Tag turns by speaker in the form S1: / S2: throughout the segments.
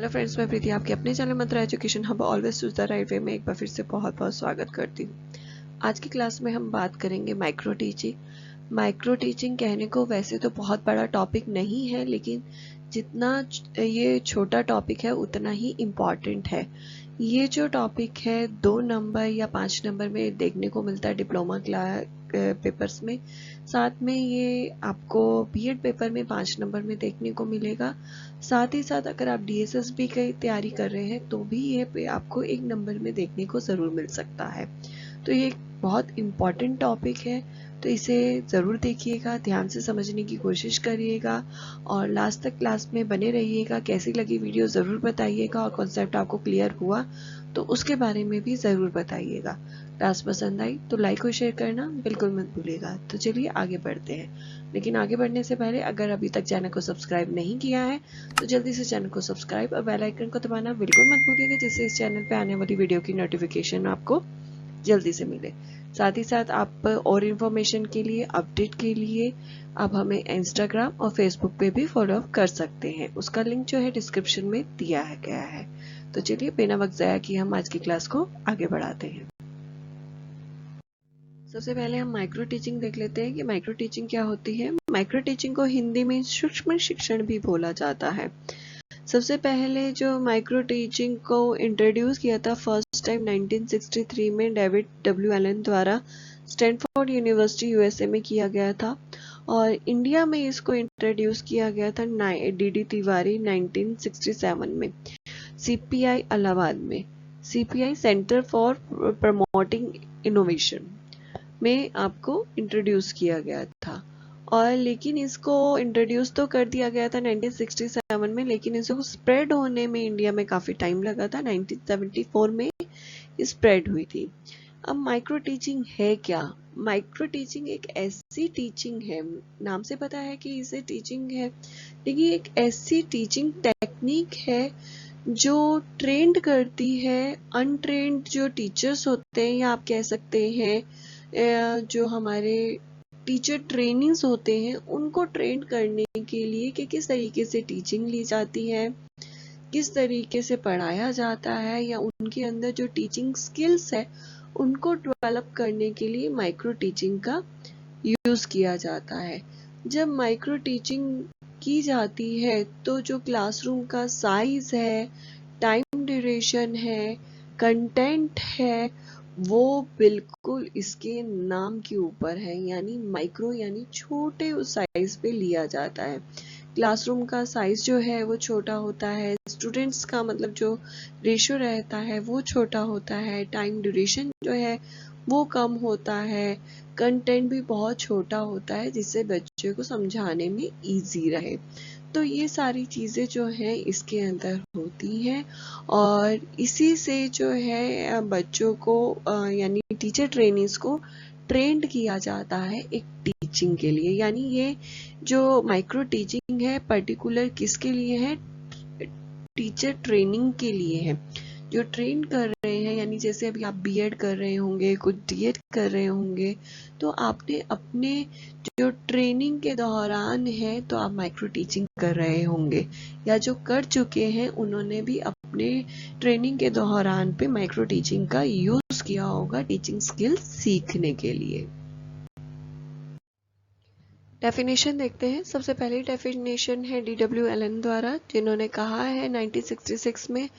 S1: Hello friends, मैं प्रीति आपके अपने channel Mantra education hub always choose the right way में एक बार फिर से बहुत बहुत स्वागत करती हूँ। आज की क्लास में हम बात करेंगे माइक्रो टीचिंग। माइक्रो टीचिंग कहने को वैसे तो बहुत बड़ा टॉपिक नहीं है, लेकिन जितना ये छोटा टॉपिक है उतना ही इम्पॉर्टेंट है। ये जो टॉपिक है 2 नंबर या 5 नंबर में देखने को मिलता है डिप्लोमा क्लास पेपर्स में, साथ में ये आपको बीएड पेपर में 5 नंबर में देखने को मिलेगा। साथ ही साथ अगर आप डीएसएसबी की तैयारी कर रहे हैं तो भी ये आपको 1 नंबर में देखने को ज़रूर मिल सकता है। तो ये बहुत इम्पॉर्टेंट टॉपिक है, तो इसे ज़रूर देखिएगा, ध्यान से समझने की कोशिश करिएगा और लास्ट तक क्लास में बने रहिएगा। कैसी लगी वीडियो ज़रूर बताइएगा और कॉन्सेप्ट आपको क्लियर हुआ तो उसके बारे में भी ज़रूर बताइएगा। क्लास पसंद आई तो लाइक और शेयर करना बिल्कुल मत भूलिएगा। तो चलिए आगे बढ़ते हैं, लेकिन आगे बढ़ने से पहले अगर अभी तक चैनल को सब्सक्राइब नहीं किया है तो जल्दी से चैनल को सब्सक्राइब और बेल आइकन को दबाना बिल्कुल मत भूलिएगा, जिससे इस चैनल पे आने वाली वीडियो की नोटिफिकेशन आपको जल्दी से मिले। साथ ही साथ आप और इन्फॉर्मेशन के लिए, अपडेट के लिए आप हमें इंस्टाग्राम और फेसबुक पे भी फॉलो कर सकते हैं। उसका लिंक जो है डिस्क्रिप्शन में दिया गया है। तो चलिए बिना वक्त ज़ाया किए हम आज की क्लास को आगे बढ़ाते हैं। सबसे पहले हम माइक्रो टीचिंग देख लेते हैं कि माइक्रो टीचिंग क्या होती है। माइक्रो टीचिंग को हिंदी में सूक्ष्म शिक्षण भी बोला जाता है। सबसे पहले जो माइक्रो टीचिंग को इंट्रोड्यूस किया था फर्स्ट टाइम 1963 में डेविड डब्ल्यू एलन द्वारा स्टैनफोर्ड यूनिवर्सिटी यूएसए में किया गया था, और इंडिया में इसको इंट्रोड्यूस किया गया था डीडी तिवारी 1967 में सीपीआई इलाहाबाद में, CPI centre for promoting innovation में आपको इंट्रोड्यूस किया गया था। और लेकिन इसको इंट्रोड्यूस तो कर दिया गया था 1967 में, लेकिन इसको स्प्रेड होने में इंडिया में काफ़ी टाइम लगा था। 1974 में स्प्रेड हुई थी। अब माइक्रो टीचिंग है क्या? माइक्रो टीचिंग एक ऐसी टीचिंग है, नाम से पता है कि इसे टीचिंग है, लेकिन एक ऐसी टीचिंग टेक्निक है जो ट्रेंड करती है अनट्रेंड जो टीचर्स होते हैं, या आप कह सकते हैं जो हमारे टीचर ट्रेनिंग्स होते हैं उनको ट्रेन करने के लिए कि किस तरीके से टीचिंग ली जाती है, किस तरीके से पढ़ाया जाता है, या उनके अंदर जो टीचिंग स्किल्स है उनको डेवलप करने के लिए माइक्रो टीचिंग का यूज किया जाता है। जब माइक्रो टीचिंग की जाती है तो जो क्लासरूम का साइज है, टाइम ड्यूरेशन है, कंटेंट है, वो बिल्कुल इसके नाम के ऊपर है, यानी माइक्रो यानी छोटे उस साइज पे लिया जाता है। क्लासरूम का साइज जो है वो छोटा होता है, स्टूडेंट्स का मतलब जो रेशियो रहता है वो छोटा होता है, टाइम ड्यूरेशन जो है वो कम होता है, कंटेंट भी बहुत छोटा होता है जिससे बच्चे को समझाने में इजी रहे। तो ये सारी चीज़ें जो हैं इसके अंदर होती हैं, और इसी से जो है बच्चों को यानी टीचर ट्रेनिंग्स को ट्रेंड किया जाता है एक टीचिंग के लिए। यानी ये जो माइक्रो टीचिंग है पर्टिकुलर किसके लिए है? टीचर ट्रेनिंग के लिए है, जो ट्रेन कर रहे हैं। यानी जैसे अभी आप बीएड कर रहे होंगे, कुछ डीएड कर रहे होंगे, तो आपने अपने जो ट्रेनिंग के दौरान है तो आप माइक्रो टीचिंग कर रहे होंगे, या जो कर चुके हैं उन्होंने भी अपने ट्रेनिंग के दौरान पे माइक्रो टीचिंग का यूज किया होगा टीचिंग स्किल सीखने के लिए। डेफिनेशन देखते हैं। सबसे पहली डेफिनेशन है डीडब्ल्यू एलन द्वारा, जिन्होंने कहा है 1966 में,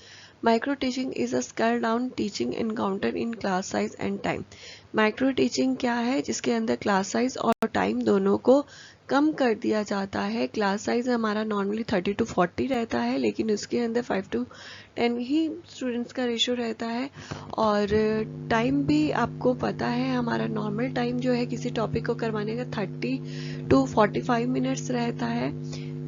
S1: micro teaching is a scale down teaching encounter in class size and time. Micro teaching क्या है? जिसके अंदर क्लास साइज और टाइम दोनों को कम कर दिया जाता है। क्लास साइज हमारा नॉर्मली 30 to 40 रहता है, लेकिन उसके अंदर 5 to 10 ही स्टूडेंट्स का रेशियो रहता है। और टाइम भी आपको पता है, हमारा नॉर्मल टाइम जो है किसी टॉपिक को करवाने का 30 to 45 मिनट्स रहता है,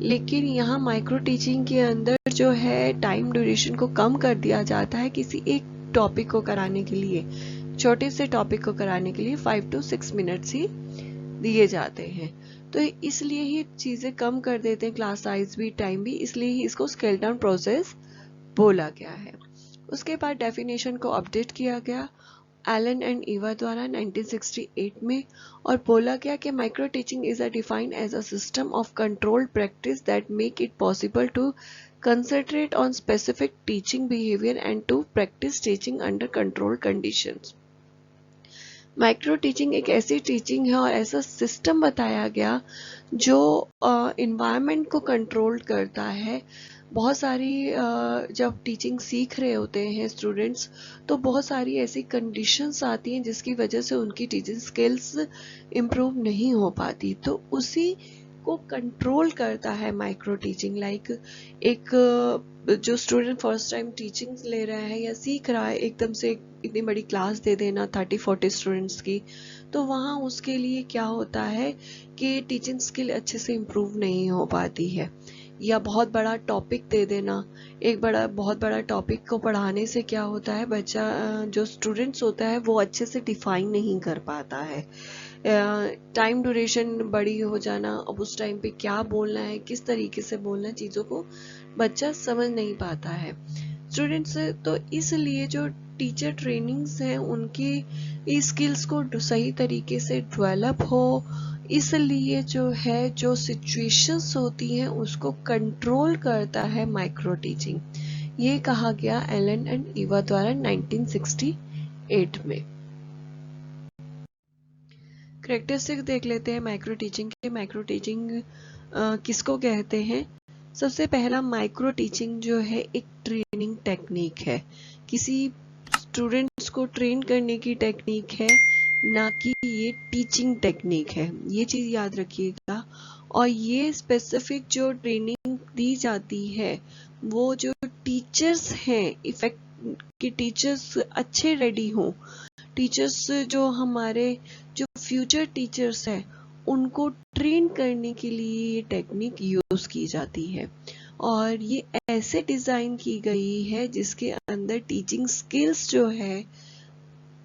S1: लेकिन यहाँ माइक्रो टीचिंग के अंदर जो है टाइम ड्यूरेशन को कम कर दिया जाता है। किसी एक टॉपिक को कराने के लिए, छोटे से टॉपिक को कराने के लिए 5 to 6 मिनट्स ही दिए जाते हैं। तो इसलिए ही चीज़ें कम कर देते हैं, क्लास साइज भी, टाइम भी, इसलिए ही इसको स्केल डाउन प्रोसेस बोला गया है। उसके बाद डेफिनेशन को अपडेट किया गया एलन एंड ईवा द्वारा 1968 में, और बोला गया कि micro teaching is defined as a system of controlled practice that make it possible to concentrate on specific teaching behavior and to practice teaching under controlled conditions. Micro teaching एक ऐसी teaching है और ऐसा सिस्टम बताया गया जो environment को control करता है। बहुत सारी जब टीचिंग सीख रहे होते हैं स्टूडेंट्स तो बहुत सारी ऐसी कंडीशंस आती हैं जिसकी वजह से उनकी टीचिंग स्किल्स इम्प्रूव नहीं हो पाती, तो उसी को कंट्रोल करता है माइक्रो टीचिंग। लाइक एक जो स्टूडेंट फर्स्ट टाइम टीचिंग ले रहा है या सीख रहा है, एकदम से इतनी बड़ी क्लास दे देना 30-40 स्टूडेंट्स की, तो वहाँ उसके लिए क्या होता है कि टीचिंग स्किल अच्छे से इम्प्रूव नहीं हो पाती है। या बहुत बड़ा टॉपिक दे देना, बहुत बड़ा टॉपिक को पढ़ाने से क्या होता है, बच्चा जो स्टूडेंट्स होता है वो अच्छे से डिफाइन नहीं कर पाता है। टाइम ड्यूरेशन बड़ी हो जाना, अब उस टाइम पे क्या बोलना है, किस तरीके से बोलना है, चीज़ों को बच्चा समझ नहीं पाता है स्टूडेंट्स। तो इसलिए जो टीचर ट्रेनिंग्स हैं उनकी स्किल्स को सही तरीके से डेवलप हो, इसलिए जो सिचुएशंस होती हैं उसको कंट्रोल करता है माइक्रो टीचिंग। ये कहा गया एलन एंड ईवा द्वारा 1968 में। कैरेक्टरिस्टिक्स देख लेते हैं माइक्रो टीचिंग के। माइक्रो टीचिंग किसको कहते हैं? सबसे पहला, माइक्रो टीचिंग जो है एक ट्रेनिंग टेक्निक है, किसी स्टूडेंट्स को ट्रेन करने की टेक्निक है, ना कि ये टीचिंग टेक्निक है। ये चीज़ याद रखिएगा। और ये स्पेसिफिक जो ट्रेनिंग दी जाती है वो जो टीचर्स हैं, इफेक्ट कि टीचर्स अच्छे रेडी हों, टीचर्स जो हमारे जो फ्यूचर टीचर्स हैं उनको ट्रेन करने के लिए ये टेक्निक यूज़ की जाती है। और ये ऐसे डिज़ाइन की गई है जिसके अंदर टीचिंग स्किल्स जो है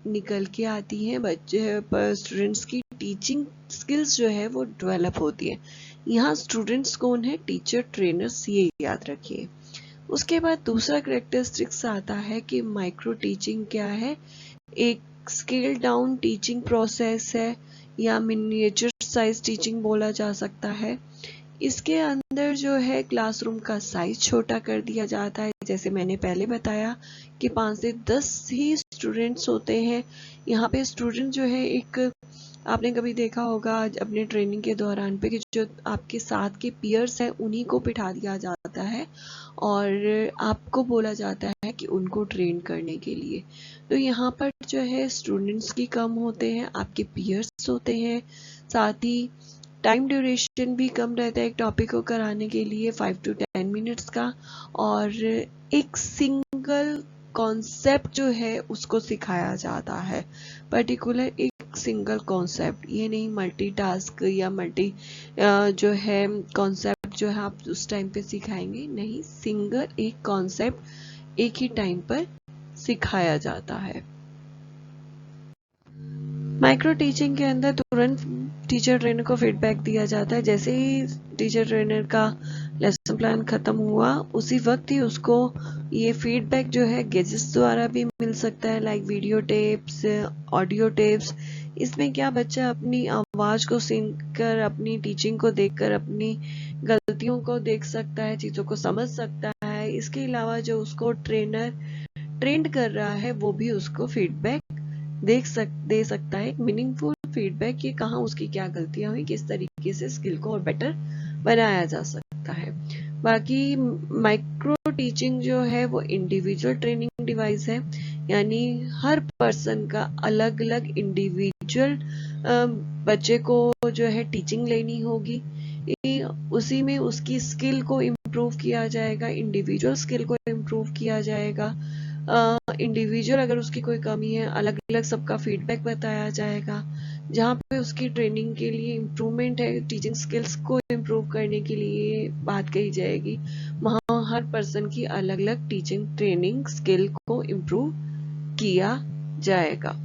S1: निकल के आती हैं, बच्चे पर स्टूडेंट्स की टीचिंग स्किल्स जो है वो डेवलप होती है। यहाँ स्टूडेंट्स कौन है? टीचर ट्रेनर्स, ये याद रखिए। उसके बाद दूसरा कैरेक्टरिस्टिक्स आता है कि माइक्रो टीचिंग क्या है, एक स्केल डाउन टीचिंग प्रोसेस है या मिनिएचर साइज टीचिंग बोला जा सकता है। इसके अंदर जो है क्लासरूम का साइज छोटा कर दिया जाता है, जैसे मैंने पहले बताया कि 5 से 10 ही स्टूडेंट्स होते हैं। यहाँ पे स्टूडेंट जो है, एक आपने कभी देखा होगा अपने ट्रेनिंग के दौरान पे कि जो आपके साथ के पीयर्स हैं उन्हीं को बिठा दिया जाता है और आपको बोला जाता है कि उनको ट्रेन करने के लिए। तो यहाँ पर जो है स्टूडेंट्स की कम होते हैं, आपके पीयर्स होते हैं, साथ ही टाइम ड्यूरेशन भी कम रहता है एक टॉपिक को कराने के लिए, 5 to 10 मिनट्स का, और एक सिंगल कॉन्सेप्ट जो है उसको सिखाया जाता है, पर्टिकुलर एक सिंगल कॉन्सेप्ट। ये नहीं मल्टीटास्क या मल्टी जो है कॉन्सेप्ट जो है आप उस टाइम पे सिखाएंगे, नहीं, सिंगल एक कॉन्सेप्ट एक ही टाइम पर सिखाया जाता है। माइक्रो टीचिंग के अंदर तुरंत टीचर ट्रेनर को फीडबैक दिया जाता है। जैसे ही टीचर ट्रेनर का लेसन प्लान खत्म हुआ उसी वक्त ही उसको ये फीडबैक जो है गेजेट्स द्वारा भी मिल सकता है, like video tapes, audio tapes. इसमें क्या बच्चा अपनी आवाज़ को सुनकर, अपनी टीचिंग को देखकर, अपनी गलतियों को देख सकता है, चीज़ों को समझ सकता है। इसके अलावा जो उसको ट्रेनर ट्रेंड कर रहा है वो भी उसको फीडबैक दे सकता है, एक मीनिंगफुल फीडबैक कि कहाँ उसकी क्या गलतियां हुई, किस तरीके से स्किल को और बेटर बनाया जा सकता है। बाकी माइक्रो टीचिंग जो है वो इंडिविजुअल ट्रेनिंग डिवाइस है, यानी हर पर्सन का अलग अलग इंडिविजुअल बच्चे को जो है टीचिंग लेनी होगी, उसी में उसकी स्किल को इम्प्रूव किया जाएगा, इंडिविजुअल स्किल को इम्प्रूव किया जाएगा। इंडिविजुअल अगर उसकी कोई कमी है, अलग अलग सबका फीडबैक बताया जाएगा। जहाँ पे उसकी ट्रेनिंग के लिए इम्प्रूवमेंट है, टीचिंग स्किल्स को इम्प्रूव करने के लिए बात कही जाएगी, वहाँ हर पर्सन की अलग अलग टीचिंग ट्रेनिंग स्किल को इम्प्रूव किया जाएगा।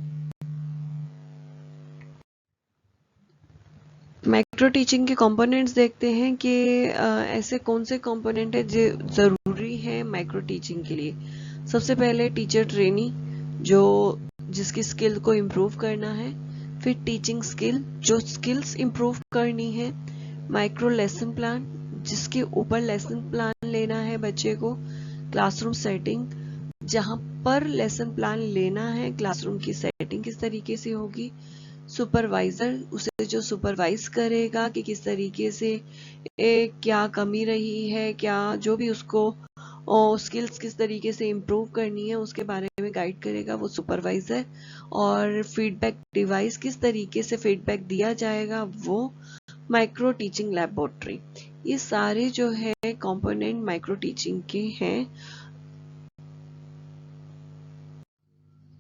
S1: माइक्रो टीचिंग के कंपोनेंट्स देखते हैं कि ऐसे कौन से कंपोनेंट है जो ज़रूरी है माइक्रो टीचिंग के लिए। सबसे पहले टीचर ट्रेनी, जो जिसकी स्किल को इम्प्रूव करना है, फिर टीचिंग स्किल, जो स्किल्स इम्प्रूव करनी है, माइक्रो लेसन प्लान, जिसके ऊपर लेसन प्लान लेना है बच्चे को, क्लासरूम सेटिंग, जहां पर लेसन प्लान लेना है, क्लासरूम की सेटिंग किस तरीके से होगी, सुपरवाइजर उसे जो सुपरवाइज करेगा कि किस तरीके से क्या कमी रही है, क्या जो भी उसको स्किल्स किस तरीके से इम्प्रूव करनी है उसके बारे में गाइड करेगा वो सुपरवाइजर, और फीडबैक डिवाइस किस तरीके से फीडबैक दिया जाएगा वो माइक्रो टीचिंग लैबोरेटरी। ये सारे जो है कंपोनेंट माइक्रो टीचिंग के हैं।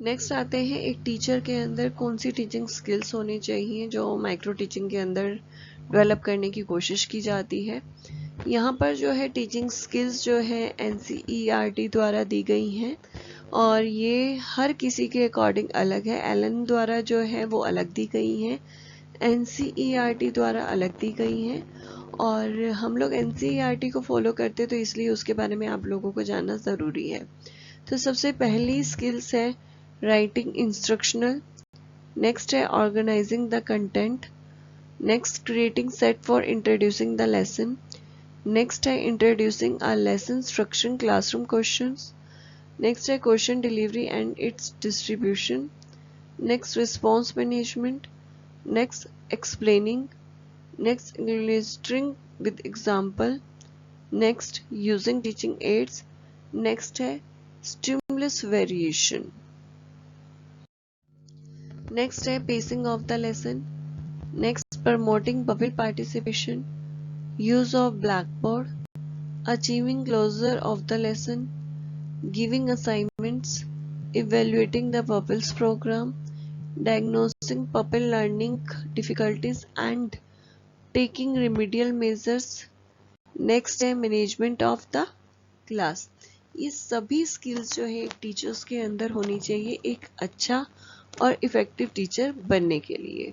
S1: नेक्स्ट आते हैं एक टीचर के अंदर कौन सी टीचिंग स्किल्स होनी चाहिए जो माइक्रो टीचिंग के अंदर डेवलप करने की कोशिश की जाती है। यहाँ पर जो है टीचिंग स्किल्स जो है NCERT द्वारा दी गई हैं और ये हर किसी के अकॉर्डिंग अलग है। एलन द्वारा जो है वो अलग दी गई हैं, NCERT द्वारा अलग दी गई हैं, और हम लोग NCERT को फॉलो करते तो इसलिए उसके बारे में आप लोगों को जानना ज़रूरी है। तो सबसे पहली स्किल्स है राइटिंग इंस्ट्रक्शनल, नेक्स्ट है organizing the content, next creating set for introducing the lesson, next है introducing a lesson structure classroom questions, next है question delivery and its distribution, next response management, next explaining, next illustrating with example, next using teaching aids, next है stimulus variation, next है pacing of the lesson, next promoting bubble participation, use of blackboard, achieving closure of the lesson, giving assignments, evaluating the bubbles program, diagnosing pupil learning difficulties and taking remedial measures, next है management of the class। ये सभी skills जो है teachers के अंदर होनी चाहिए एक अच्छा और इफेक्टिव टीचर बनने के लिए।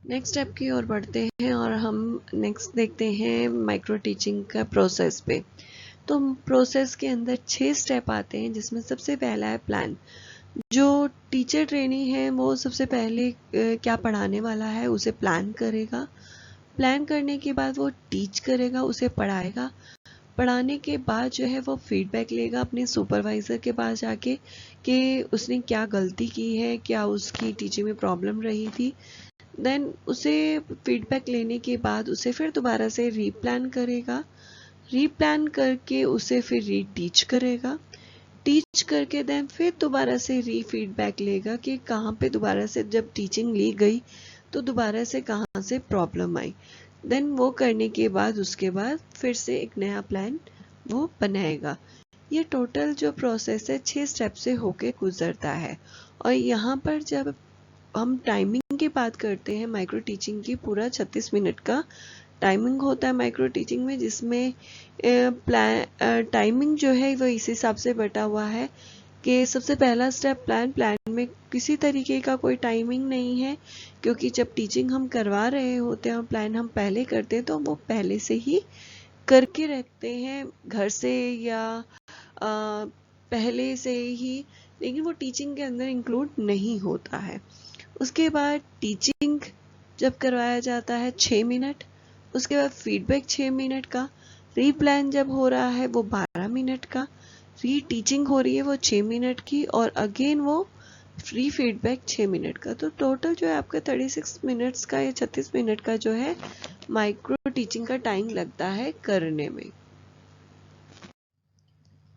S1: नेक्स्ट स्टेप की ओर बढ़ते हैं और हम नेक्स्ट देखते हैं माइक्रो टीचिंग का प्रोसेस पे। तो प्रोसेस के अंदर 6 स्टेप आते हैं जिसमें सबसे पहला है प्लान। जो टीचर ट्रेनी है वो सबसे पहले क्या पढ़ाने वाला है उसे प्लान करेगा, प्लान करने के बाद वो टीच करेगा, उसे पढ़ाएगा, पढ़ाने के बाद जो है वो फीडबैक लेगा अपने सुपरवाइज़र के पास जाके कि उसने क्या गलती की है, क्या उसकी टीचिंग में प्रॉब्लम रही थी। देन उसे फीडबैक लेने के बाद उसे फिर दोबारा से रीप्लान करेगा, रीप्लान करके उसे फिर रीटीच करेगा, टीच करके देन फिर दोबारा से फीडबैक लेगा कि कहाँ पे दोबारा से जब टीचिंग ली गई तो दोबारा से कहाँ से प्रॉब्लम आई। देन वो करने के बाद उसके बाद फिर से एक नया प्लान वो बनाएगा। ये टोटल जो प्रोसेस है 6 स्टेप से होके गुजरता है। और यहाँ पर जब हम टाइमिंग की बात करते हैं माइक्रो टीचिंग की, पूरा 36 मिनट का टाइमिंग होता है माइक्रो टीचिंग में, जिसमें टाइमिंग जो है वो इस हिसाब से बटा हुआ है कि सबसे पहला स्टेप प्लान में किसी तरीके का कोई टाइमिंग नहीं है, क्योंकि जब टीचिंग हम करवा रहे होते हैं और प्लान हम पहले करते हैं तो वो पहले से ही करके रखते हैं घर से या पहले से ही, लेकिन वो टीचिंग के अंदर इंक्लूड नहीं होता है। उसके बाद टीचिंग जब करवाया जाता है 6 मिनट, उसके बाद फीडबैक 6 मिनट का, रीप्लान जब हो रहा है वो 12 मिनट का, री टीचिंग हो रही है वो 6 मिनट की, और अगेन वो फ्री फीडबैक 6 मिनट का। तो टोटल जो है आपका 36 मिनट्स का या 36 मिनट का जो है माइक्रो टीचिंग का टाइम लगता है करने में।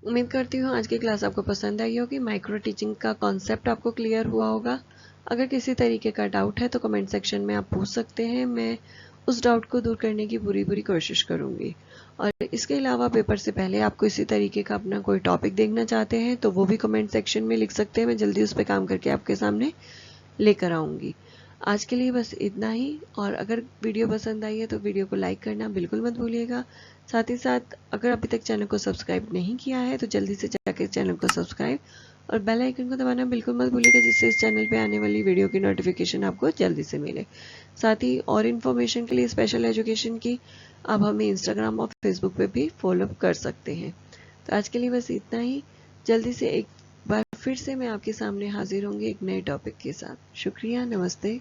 S1: उम्मीद करती हूँ आज की क्लास आपको पसंद आई होगी, माइक्रो टीचिंग का कॉन्सेप्ट आपको क्लियर हुआ होगा। अगर किसी तरीके का डाउट है तो कमेंट सेक्शन में आप पूछ सकते हैं, मैं उस डाउट को दूर करने की पूरी कोशिश करूँगी। और इसके अलावा पेपर से पहले आपको इसी तरीके का अपना कोई टॉपिक देखना चाहते हैं तो वो भी कमेंट सेक्शन में लिख सकते हैं, मैं जल्दी उस पर काम करके आपके सामने लेकर आऊँगी। आज के लिए बस इतना ही, और अगर वीडियो पसंद आई है तो वीडियो को लाइक करना बिल्कुल मत भूलिएगा। साथ ही साथ अगर अभी तक चैनल को सब्सक्राइब नहीं किया है तो जल्दी से जाकर चैनल को सब्सक्राइब और बेल आइकन को दबाना बिल्कुल मत भूलिएगा, जिससे इस चैनल पे आने वाली वीडियो की नोटिफिकेशन आपको जल्दी से मिले। साथ ही और इन्फॉर्मेशन के लिए स्पेशल एजुकेशन की आप हमें इंस्टाग्राम और फेसबुक पे भी फॉलो कर सकते हैं। तो आज के लिए बस इतना ही, जल्दी से एक बार फिर से मैं आपके सामने हाजिर होंगी एक नए टॉपिक के साथ। शुक्रिया, नमस्ते।